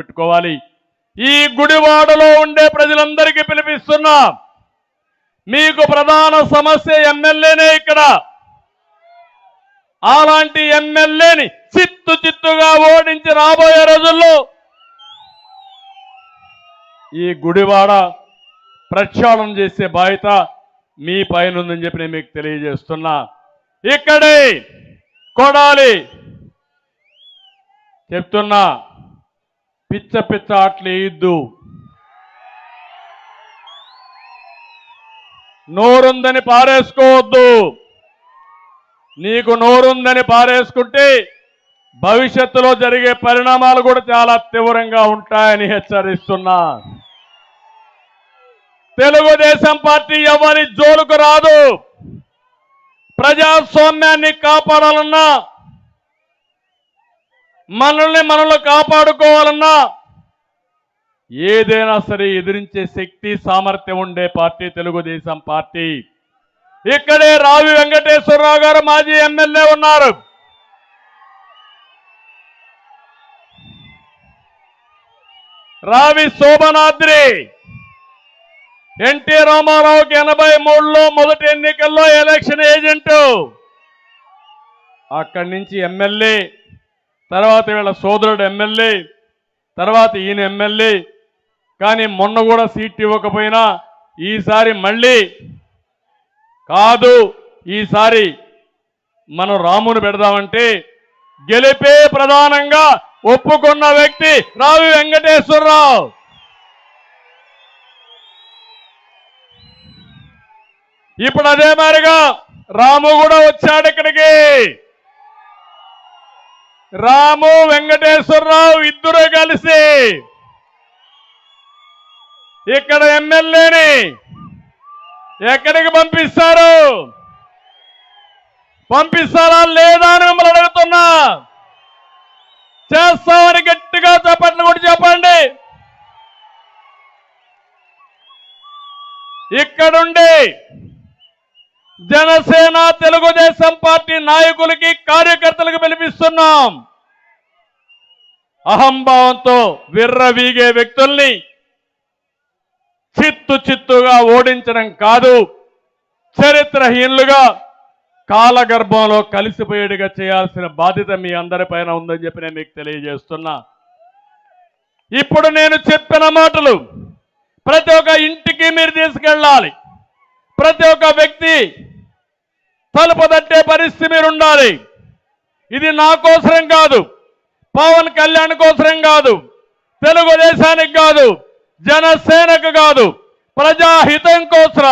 పెట్టుకోవాలి. ఈ గుడివాడలో ఉండే ప్రజలందరికీ పిలిపిస్తున్నా, మీకు ప్రధాన సమస్య ఎమ్మెల్యేనే ఇక్కడ. అలాంటి ఎమ్మెల్యేని చిత్తుగా ఓడించి రాబోయే రోజుల్లో ఈ గుడివాడ ప్రక్షాళన చేసే బాధ్యత మీ పైన ఉందని చెప్పి నేను మీకు తెలియజేస్తున్నా. ఇక్కడే కొడాలి చెప్తున్నా, పిచ్చ ఆటలు వేయద్దు. నోరుందని పారేసుకోవద్దు. నీకు నోరుందని పారేసుకుంటే భవిష్యత్తులో జరిగే పరిణామాలు కూడా చాలా తీవ్రంగా ఉంటాయని హెచ్చరిస్తున్నా. తెలుగుదేశం పార్టీ ఎవరి జోలుకు రాదు. ప్రజాస్వామ్యాన్ని కాపాడాలన్నా, మనల్ని కాపాడుకోవాలన్నా ఏదైనా సరే ఎదిరించే శక్తి సామర్థ్యం ఉండే పార్టీ తెలుగుదేశం పార్టీ. ఇక్కడే రావి వెంకటేశ్వరరావు గారు మాజీ ఎమ్మెల్యే ఉన్నారు. రావి శోభనాద్రి ఎన్టీ రామారావుకి 83లో మొదటి ఎన్నికల్లో ఎలక్షన్ ఏజెంటు. అక్కడి నుంచి ఎమ్మెల్యే, తర్వాత వీళ్ళ సోదరుడు ఎమ్మెల్యే, తర్వాత ఈయన ఎమ్మెల్యే. కానీ మొన్న కూడా సీట్ ఇవ్వకపోయినా ఈసారి మళ్ళీ కాదు, ఈసారి మనం రాముని పెడదామంటే గెలిపే ప్రధానంగా ఒప్పుకున్న వ్యక్తి రావి వెంకటేశ్వరరావు. ఇప్పుడు అదే మారిగా రాము కూడా వచ్చాడు ఇక్కడికి. రాము వెంకటేశ్వరరావు ఇద్దరు కలిసి ఇక్కడ ఎమ్మెల్యేని ఎక్కడికి పంపిస్తారా లేదా అని మిమ్మల్ని అడుగుతున్నా. చేస్తామని గట్టిగా చెప్పండి కూడా చెప్పండి. ఇక్కడుండి జనసేన తెలుగుదేశం పార్టీ నాయకులకి కార్యకర్తలకు పిలిపిస్తున్నాం. అహంభావంతో విర్రవీగే వ్యక్తుల్ని చిత్తుగా ఓడించడం కాదు, చరిత్రహీనులుగా కాలగర్భంలో కలిసిపోయేట్టుగా చేయాల్సిన బాధ్యత మీ అందరిపైన ఉందని చెప్పి నేను మీకు తెలియజేస్తున్నా. ఇప్పుడు నేను చెప్పిన మాటలు ప్రతి ఒక్క ఇంటికి మీరు తీసుకెళ్ళాలి. ప్రతి ఒక్క వ్యక్తి తలుపు తట్టే పరిస్థితి మీరు ఉండాలి. ఇది నా కోసరం కాదు, పవన్ కళ్యాణ్ కోసరం కాదు, తెలుగుదేశానికి కాదు, జనసేనకు కాదు, ప్రజాహితం కోసం.